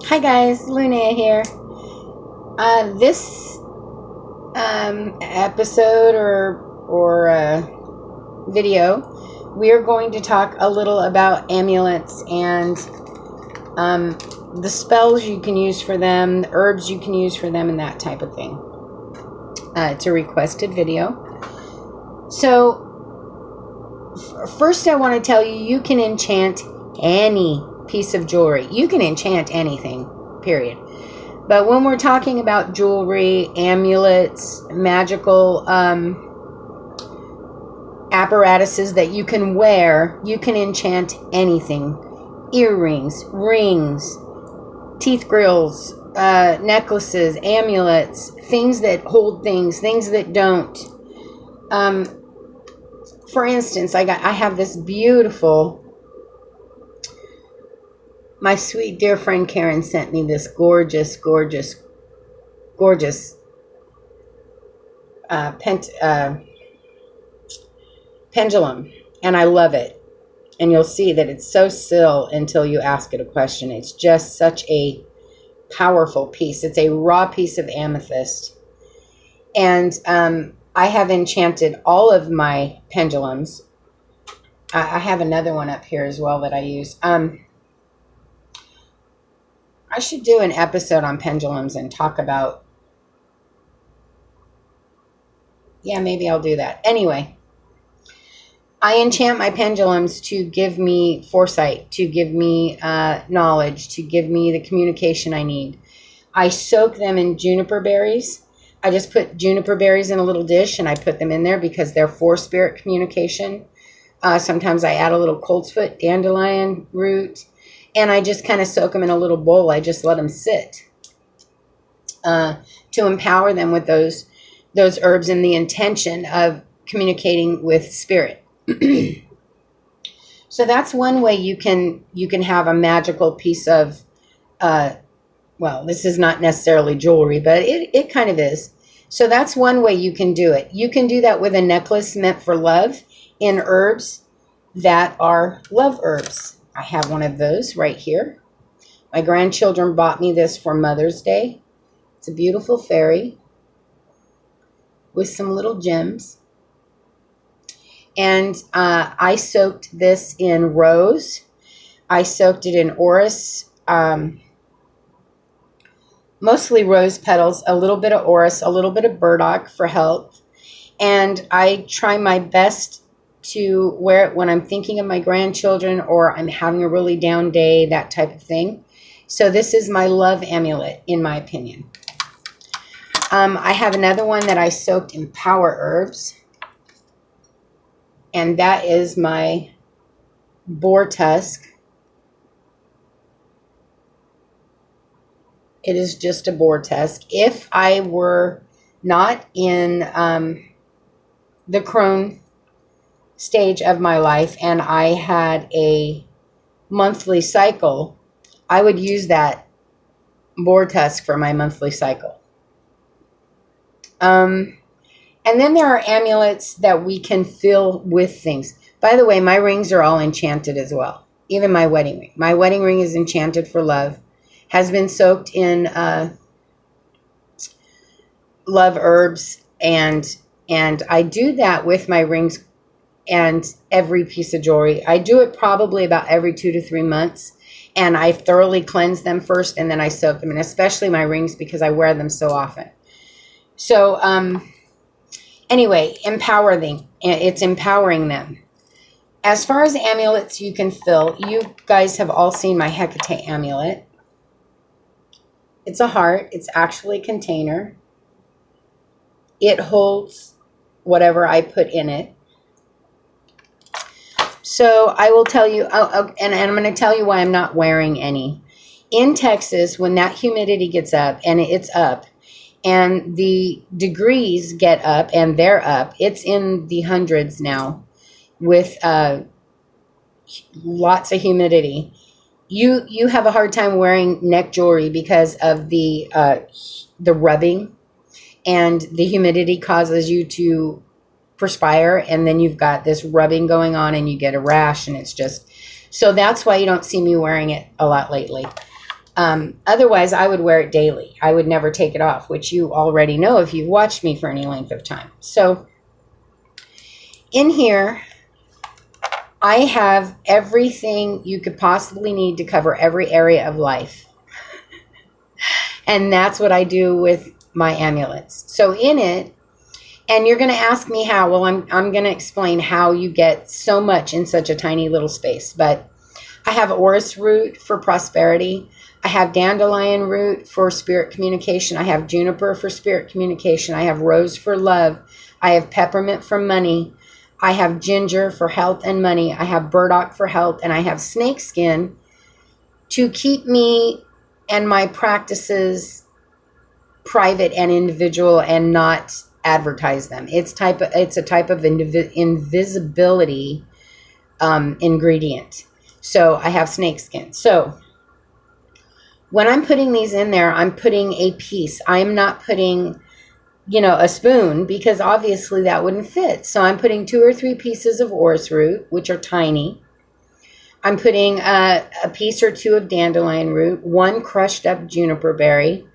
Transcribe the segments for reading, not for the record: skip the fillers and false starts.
Hi guys, Luna here. This episode or video, we are going to talk a little about amulets and the spells you can use for them, the herbs you can use for them, and that type of thing. It's a requested video. So first I want to tell you, you can enchant any piece of jewelry. You can enchant anything, period. But when we're talking about jewelry, amulets, magical apparatuses that you can wear, you can enchant anything. Earrings, rings, teeth grills, necklaces, amulets, things that hold things that don't. For instance, I have this beautiful, my sweet dear friend Karen sent me this gorgeous pendulum, and I love it. And you'll see that it's so still until you ask it a question. It's just such a powerful piece. It's a raw piece of amethyst. And I have enchanted all of my pendulums. I have another one up here as well that I use. I should do an episode on pendulums and talk about... Yeah, maybe I'll do that. Anyway, I enchant my pendulums to give me foresight, to give me knowledge, to give me the communication I need. I soak them in juniper berries. I just put juniper berries in a little dish and I put them in there because they're for spirit communication. Sometimes I add a little coltsfoot, dandelion root, and I just kind of soak them in a little bowl. I just let them sit to empower them with those herbs and the intention of communicating with spirit. So that's one way you can have a magical piece of, well, this is not necessarily jewelry, but it kind of is. So that's one way you can do it. You can do that with a necklace meant for love in herbs that are love herbs. I have one of those right here. My grandchildren bought me this for Mother's Day. It's a beautiful fairy with some little gems. And I soaked this in rose. I soaked it in orris, mostly rose petals, a little bit of orris, a little bit of burdock for health. And I try my best to wear it when I'm thinking of my grandchildren or I'm having a really down day, that type of thing. So this is my love amulet, in my opinion. I have another one that I soaked in power herbs. And that is my boar tusk. It is just a boar tusk. If I were not in the crone stage of my life and I had a monthly cycle, I would use that boar tusk for my monthly cycle. And then there are amulets that we can fill with things. By the way, my rings are all enchanted as well. Even my wedding ring. My wedding ring is enchanted for love. Has been soaked in love herbs. And I do that with my rings and every piece of jewelry. I do it probably about every 2 to 3 months. And I thoroughly cleanse them first and then I soak them. And especially my rings because I wear them so often. So, anyway, it's empowering them. As far as amulets you can fill, you guys have all seen my Hecate amulet. It's a heart. It's actually a container. It holds whatever I put in it. So I will tell you, and I'm going to tell you why I'm not wearing any. In Texas, when that humidity gets up, and it's up, and the degrees get up and they're up, it's in the hundreds now with lots of humidity. You have a hard time wearing neck jewelry because of the rubbing, and the humidity causes you to perspire, and then you've got this rubbing going on and you get a rash, and it's just... So that's why you don't see me wearing it a lot lately. Otherwise, I would wear it daily. I would never take it off, which you already know if you've watched me for any length of time. So in here, I have everything you could possibly need to cover every area of life. And that's what I do with my amulets. So in it, and you're going to ask me how. Well, I'm going to explain how you get so much in such a tiny little space. But I have orris root for prosperity. I have dandelion root for spirit communication. I have juniper for spirit communication. I have rose for love. I have peppermint for money. I have ginger for health and money. I have burdock for health. And I have snakeskin to keep me and my practices private and individual and not advertise them. It's a type of invisibility ingredient. So I have snakeskin. So when I'm putting these in there, I'm putting a piece. I'm not putting, a spoon, because obviously that wouldn't fit. So I'm putting 2 or 3 pieces of orris root, which are tiny. I'm putting a piece or 2 of dandelion root, 1 crushed up juniper berry,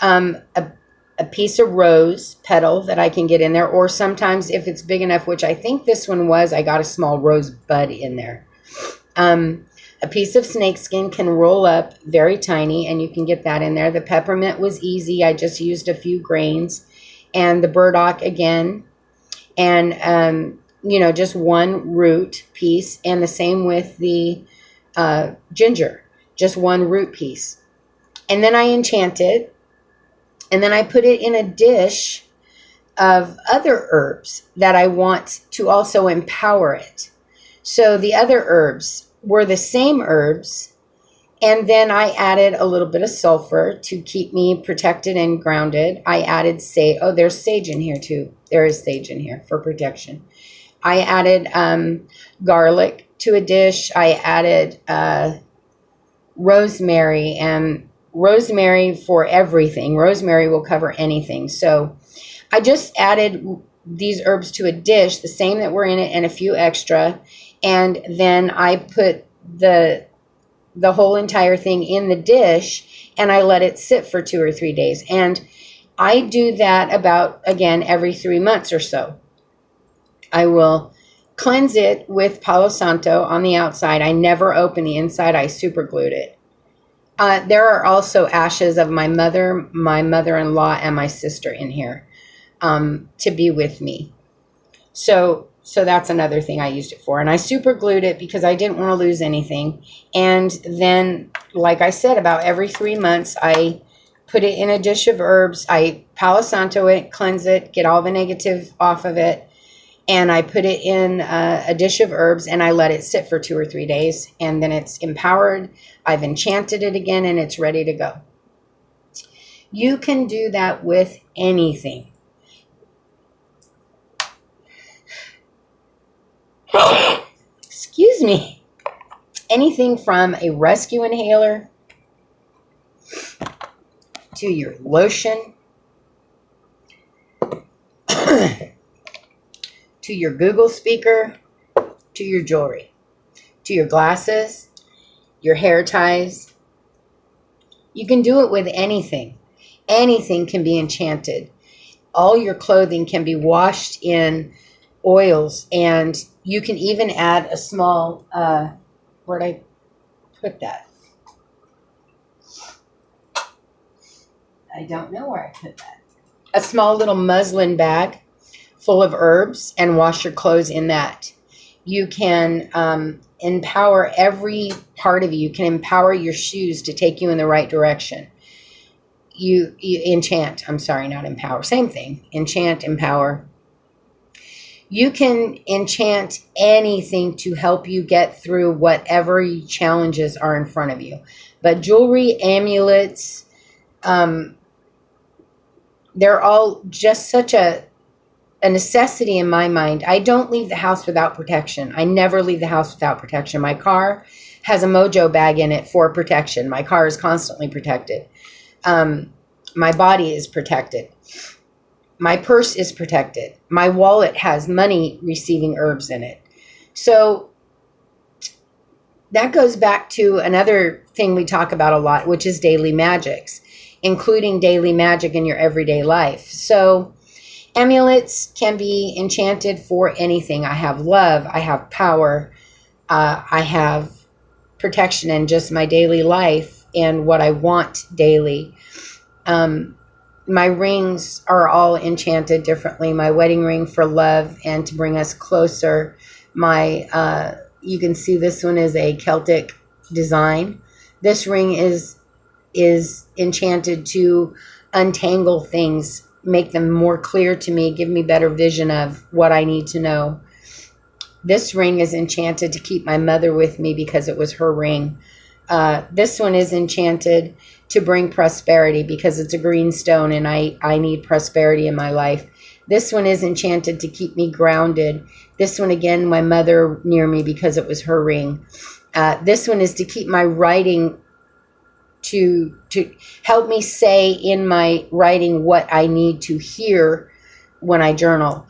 a piece of rose petal that I can get in there, or sometimes if it's big enough, which I think this one was, I got a small rose bud in there. A piece of snakeskin can roll up very tiny, and you can get that in there. The peppermint was easy. I just used a few grains. And the burdock again. And, just 1 root piece. And the same with the ginger. Just 1 root piece. And then I enchant it. And then I put it in a dish of other herbs that I want to also empower it. So the other herbs were the same herbs, and then I added a little bit of sulfur to keep me protected and grounded. I added sage. Oh, there's sage in here too. There is sage in here for protection. I added garlic to a dish. I added rosemary, and rosemary for everything. Rosemary will cover anything. So I just added these herbs to a dish, the same that were in it and a few extra. And then I put the whole entire thing in the dish, and I let it sit for 2 or 3 days. And I do that about, again, every 3 months or so. I will cleanse it with Palo Santo on the outside. I never open the inside. I super glued it. There are also ashes of my mother, my mother-in-law, and my sister in here to be with me. So that's another thing I used it for. And I super glued it because I didn't want to lose anything. And then, like I said, about every 3 months, I put it in a dish of herbs. I Palo Santo it, cleanse it, get all the negative off of it. And I put it in a dish of herbs, and I let it sit for 2 or 3 days. And then it's empowered. I've enchanted it again, and it's ready to go. You can do that with anything. Excuse me. Anything from a rescue inhaler to your lotion to your Google speaker, to your jewelry, to your glasses, your hair ties. You can do it with anything. Anything can be enchanted. All your clothing can be washed in oils, and you can even add a small, where'd I put that? I don't know where I put that. A small little muslin bag full of herbs, and wash your clothes in that. You can empower every part of you. You can empower your shoes to take you in the right direction. You enchant. I'm sorry, not empower. Same thing. Enchant, empower. You can enchant anything to help you get through whatever challenges are in front of you. But jewelry, amulets, they're all just such a necessity in my mind. I don't leave the house without protection. I never leave the house without protection. My car has a mojo bag in it for protection. My car is constantly protected. My body is protected. My purse is protected. My wallet has money receiving herbs in it. So that goes back to another thing we talk about a lot, which is daily magics, including daily magic in your everyday life. So amulets can be enchanted for anything. I have love, I have power, I have protection in just my daily life and what I want daily. My rings are all enchanted differently. My wedding ring for love and to bring us closer. You can see this one is a Celtic design. This ring is enchanted to untangle things, make them more clear to me, give me better vision of what I need to know. This ring is enchanted to keep my mother with me because it was her ring. This one is enchanted to bring prosperity because it's a green stone and I need prosperity in my life. This one is enchanted to keep me grounded. This one, again, my mother near me because it was her ring. This one is to keep my writing, to help me say in my writing what I need to hear when I journal.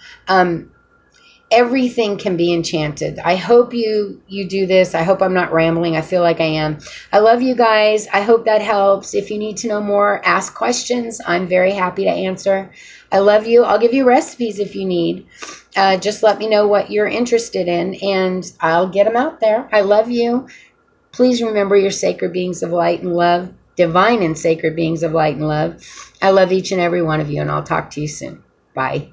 Everything can be enchanted. I hope you do this. I hope I'm not rambling. I feel like I am. I love you guys. I hope that helps. If you need to know more, ask questions. I'm very happy to answer. I love you. I'll give you recipes if you need. Just let me know what you're interested in, and I'll get them out there. I love you. Please remember your sacred beings of light and love, divine and sacred beings of light and love. I love each and every one of you, and I'll talk to you soon. Bye.